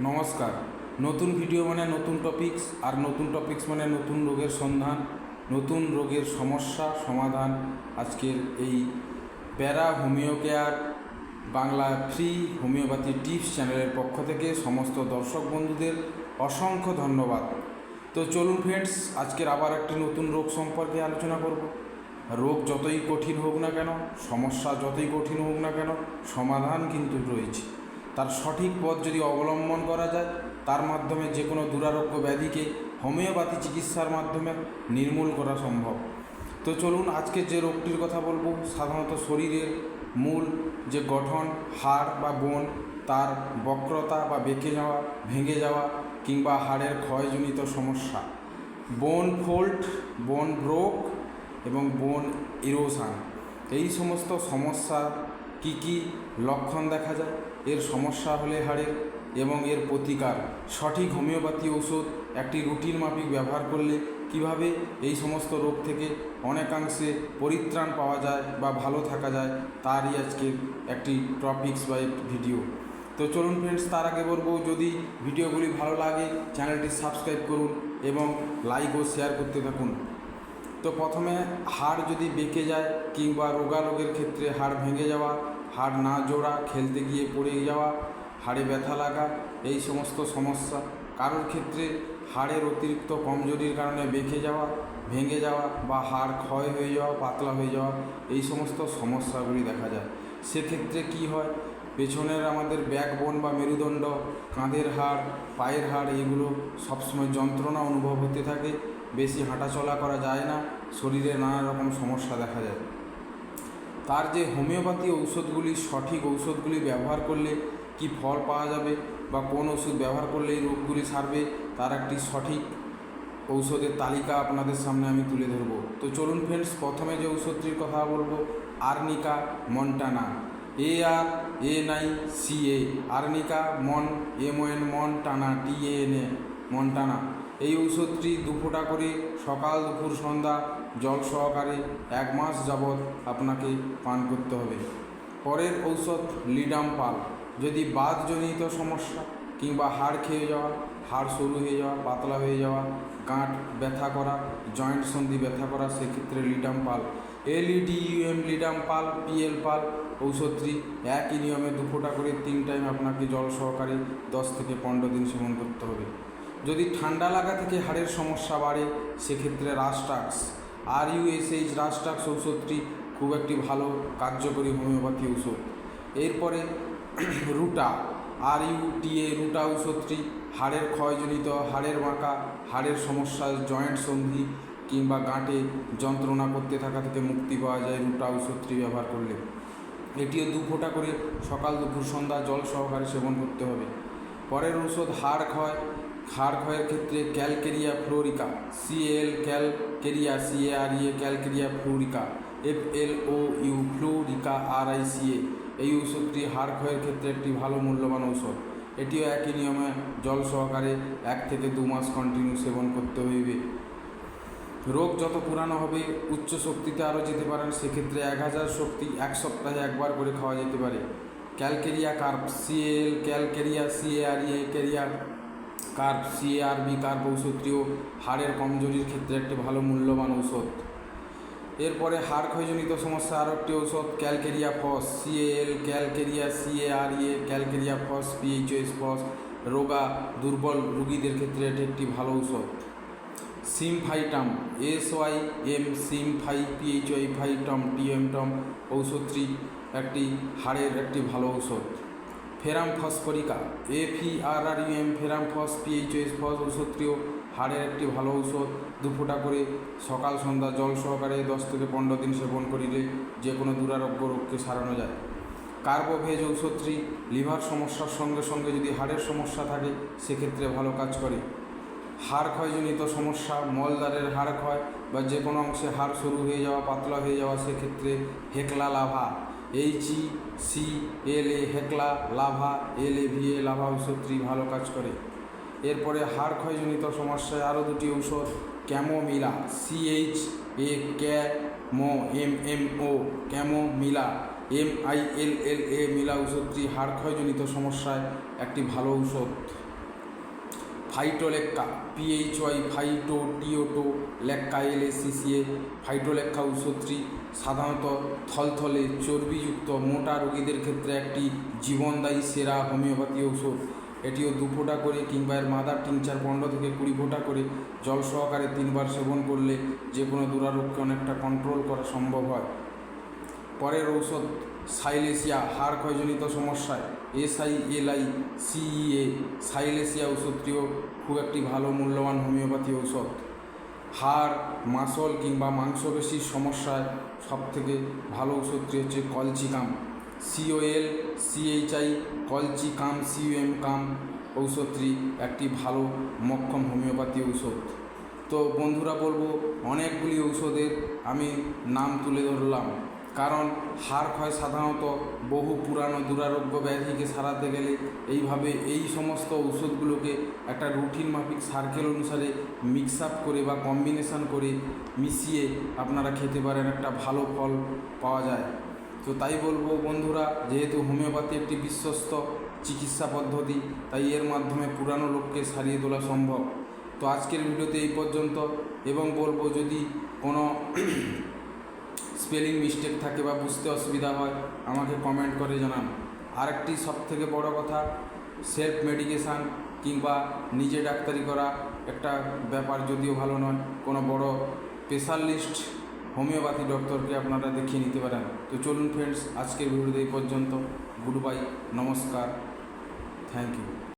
নমস্কার। নতুন ভিডিও মানে নতুন টপিকস, আর নতুন টপিকস মানে নতুন রোগের সন্ধান, নতুন রোগের সমস্যা সমাধান। আজকের এই প্যারা homeo care Bangla free homeopathy tips চ্যানেলের পক্ষ থেকে সমস্ত দর্শক বন্ধুদের অসংখ্য ধন্যবাদ। তো চলুন ফ্রেন্ডস, আজকের আবার একটি নতুন রোগ সম্পর্কে আলোচনা করব। রোগ যতই কঠিন হোক না কেন, সমস্যা যতই কঠিন হোক না কেন, সমাধান কিন্তু রয়েছে। তার সঠিক পথ যদি অবলম্বন করা যায়, তার মাধ্যমে যে কোনো দুরারোগ্য ব্যাধিকে হোমিওপ্যাথি চিকিৎসার মাধ্যমে নির্মূল করা সম্ভব। তো চলুন, আজকে যে রোগটির কথা বলবো, সাধারণত শরীরের মূল যে গঠন, হাড় বা বোন, তার বক্রতা বা বেঁকে যাওয়া, ভেঙে যাওয়া কিংবা হাড়ের ক্ষয়জনিত সমস্যা, বোন ফোল্ড, বোন ব্রোক এবং বোন ইরোশন। এই সমস্ত সমস্যা কি লক্ষণ দেখা যায়, এর সমস্যা হলে হাড়ের এবং এর প্রতিকার, সঠিক হোমিওপ্যাথি ওষুধ একটি রুটিন মাফিক ব্যবহার করলে কিভাবে এই সমস্ত রোগ থেকে অনেকাংশে পরিত্রাণ পাওয়া যায় বা ভালো থাকা যায়, তারই আজকে একটি টপিকস বা ভিডিও। তো চলুন ফ্রেন্ডস, তার আগে বলবো, যদি ভিডিওগুলি ভালো লাগে চ্যানেলটি সাবস্ক্রাইব করুন এবং লাইক ও শেয়ার করতে থাকুন। তো প্রথমে, হাড় যদি বেঁকে যায় কিংবা রোগারোগের ক্ষেত্রে হাড় ভেঙে যাওয়া, হাড় না জোড়া, খেলতে গিয়ে পড়ে যাওয়া, হাড়ে ব্যথা লাগা, এই সমস্ত সমস্যা। কারোর ক্ষেত্রে হাড়ের অতিরিক্ত কমজোরির কারণে বেঁকে যাওয়া, ভেঙে যাওয়া বা হাড় ক্ষয় হয়ে যাওয়া, পাতলা হয়ে যাওয়া, এই সমস্ত সমস্যাগুলি দেখা যায়। সেক্ষেত্রে কি হয়, পেছনের আমাদের ব্যাকবোন বা মেরুদণ্ড, কাঁধের হাড়, পায়ের হাড়, এগুলো সবসময় যন্ত্রণা অনুভব হতে থাকে, বেশি হাঁটাচলা করা যায় না, শরীরে নানা রকম সমস্যা দেখা যায়। তার যে হোমিওপ্যাথি ঔষধগুলি, সঠিক ঔষধগুলি ব্যবহার করলে কি ফল পাওয়া যাবে বা কোন ওষুধ ব্যবহার করলে এই রোগগুলি সারবে, তার একটি সঠিক ঔষধের তালিকা আপনাদের সামনে আমি তুলে ধরব। তো চলুন ফ্রেন্ডস, প্রথমে যে ঔষধটির কথা বলবো, arnica Montana, ARNICA, arnica Montana, TANA, Montana. এই ঔষধটি 2 ফোঁটা করে সকাল দুপুর সন্ধ্যা জল সহকারে 1 মাস যাবৎ আপনাকে পান করতে হবে। পরের ঔষধ লিডাম্পাল, যদি বাতজনিত সমস্যা কিংবা হাড় খেয়ে যাওয়া, হাড় সরু হয়ে যাওয়া, পাতলা হয়ে যাওয়া, গাঁট ব্যথা করা, জয়েন্ট সন্ধি ব্যথা করা, সেক্ষেত্রে লিডাম্পাল, LEDUM, লিডাম্পাল, PL পাল ঔষধটি একই নিয়মে 2 ফোঁটা করে 3 টাইম আপনাকে জল সহকারে 10 থেকে 15 দিন সেবন করতে হবে। যদি ঠান্ডা লাগা থেকে হাড়ের সমস্যা বাড়ে, সেক্ষেত্রে রাস্টাক্স, RUSH, রাস্টাক্স ঔষধটি খুব একটি ভালো কার্যকরী হোমিওপ্যাথি ঔষধ। এরপরে রুটা, RUTA, রুটা ঔষধটি হাড়ের ক্ষয়জনিত, হাড়ের বাঁকা, হাড়ের সমস্যা, জয়েন্ট সন্ধি কিংবা গাঁটে যন্ত্রণা করতে থাকা থেকে মুক্তি পাওয়া যায় রুটা ঔষধটি ব্যবহার করলে। এটিও 2 ফোঁটা করে সকাল দুপুর সন্ধ্যা জল সহকারে সেবন করতে হবে। পরের ঔষধ হাড় ক্ষয়, হাড় ক্ষয়ের ক্ষেত্রে calcarea fluorica, calcarea, calcarea fluorica, FLOU, fluorica, RICA। এই ওষুধটি হাড় ক্ষয়ের ক্ষেত্রে একটি ভালো মূল্যবান ঔষধ। এটিও একই নিয়মে জল সহকারে 1 থেকে 2 মাস কন্টিনিউ সেবন করতে হইবে। রোগ যত পুরানো হবে, উচ্চ শক্তিতে আরও যেতে পারেন, সেক্ষেত্রে 1000 শক্তি 1 সপ্তাহে 1 বার করে খাওয়া যেতে পারে। ক্যালকেরিয়া কার্প, ক্যালকেরিয়া, ক্যারিয়া কার্প, CARB কার্প ঔষধটিও হাড়ের কমজোরির ক্ষেত্রে একটি ভালো মূল্যবান ঔষধ। এরপরে হাড় ক্ষয়জনিত সমস্যা আরও একটি ঔষধ ক্যালকেরিয়া ফস, ক্যালকেরিয়া, ক্যালকেরিয়া ফস, PHOS ফস, রোগা দুর্বল রোগীদের ক্ষেত্রে এটি একটি ভালো ঔষধ। সিমফাইটাম, SYM, সিমফাইটাম, TMTM ঔষধটি একটি হাড়ের একটি ভালো ঔষধ। ফেরাম ফসফরিকা, FERRUM, ফেরাম ফস, PHOS ফস ঔষধটিও হাড়ের একটি ভালো ঔষধ। 2 ফোঁটা করে সকাল সন্ধ্যা জল সহকারে 10 থেকে 15 দিন সেবন করিলে যে কোনো দুরারোগ্য রোগকে সারানো যায়। কার্বোভেজ ঔষধটি লিভার সমস্যার সঙ্গে সঙ্গে যদি হাড়ের সমস্যা থাকে, সেক্ষেত্রে ভালো কাজ করে। হাড় ক্ষয়জনিত সমস্যা, মলদ্বারের হাড় ক্ষয় বা যে কোনো অংশে হাড় সরু হয়ে যাওয়া, পাতলা হয়ে যাওয়া, সেক্ষেত্রে hecla lava, HECLA, hecla lava, LAVA, lava ঔষধটি ভালো কাজ করে। এরপরে হাড় ক্ষয়জনিত সমস্যায় আরও 2টি ঔষধ, ক্যামোমিলা, ক্যামোমিলা, MILLA, মিলা ঔষধটি হাড় ক্ষয়জনিত সমস্যায় একটি ভালো ঔষধ। ফাইটোলেক্কা PHY ফাইটোটিওটো লেক্কা LACCA ফাইটোলেক্কা ঔষধটি সাধারণত থলথলে চর্বিযুক্ত মোটা রোগীদের ক্ষেত্রে একটি জীবনদায়ী সেরা হোমিওপ্যাথি ঔষধ। এটিও 2 ফোঁটা করে কিংবা এর মাদার টিংচার 15 থেকে 20 ফোঁটা করে জল সহকারে 3 বার সেবন করলে যে কোনো দুরারোগ্যকে অনেকটা কন্ট্রোল করা সম্ভব হয়। পরের ঔষধ সাইলেসিয়া, হাড় ক্ষয়জনিত সমস্যায় SILICEA সাইলেসিয়া ঔষধটিও খুব একটি ভালো মূল্যবান হোমিওপ্যাথি ঔষধ। হাড়, মাসল কিংবা মাংসপেশির সমস্যায় সবথেকে ভালো ঔষধটি হচ্ছে কলচিকাম, COLCHI কলচিকাম CUM ঔষধটি একটি ভালো মক্ষম হোমিওপ্যাথি ঔষধ। তো বন্ধুরা বলবো, অনেকগুলি ঔষধের আমি নাম তুলে ধরলাম, কারণ হাড় ক্ষয় সাধারণত বহু পুরানো দুরারোগ্য ব্যাধিকে সারাতে গেলে এইভাবে এই সমস্ত ঔষধগুলোকে একটা রুটিন মাফিক সার্কেল অনুসারে মিক্স আপ করে বা কম্বিনেশন করে মিশিয়ে আপনারা খেতে পারেন, একটা ভালো ফল পাওয়া যায়। তো তাই বলবো বন্ধুরা, যেহেতু হোমিওপ্যাথি একটি বিশ্বস্ত চিকিৎসা পদ্ধতি, তাই এর মাধ্যমে পুরানো লোককে সারিয়ে তোলা সম্ভব। তো আজকের ভিডিওতে এই পর্যন্ত, এবং বলবো যদি কোনো স্পেলিং মিস্টেক থাকে বা বুঝতে অসুবিধা হয় আমাকে কমেন্ট করে জানান। আরেকটি সবথেকে বড় কথা, সেলফ মেডিকেশান কিংবা নিজে ডাক্তারি করা একটা ব্যাপার যদিও ভালো নয়, কোনো বড় স্পেশালিস্ট হোমিওপ্যাথি ডক্টরকে আপনারা দেখিয়ে নিতে পারেন। তো চলুন ফ্রেন্ডস, আজকের ভিডিওতে এই পর্যন্ত। গুড বাই, নমস্কার, থ্যাংক ইউ।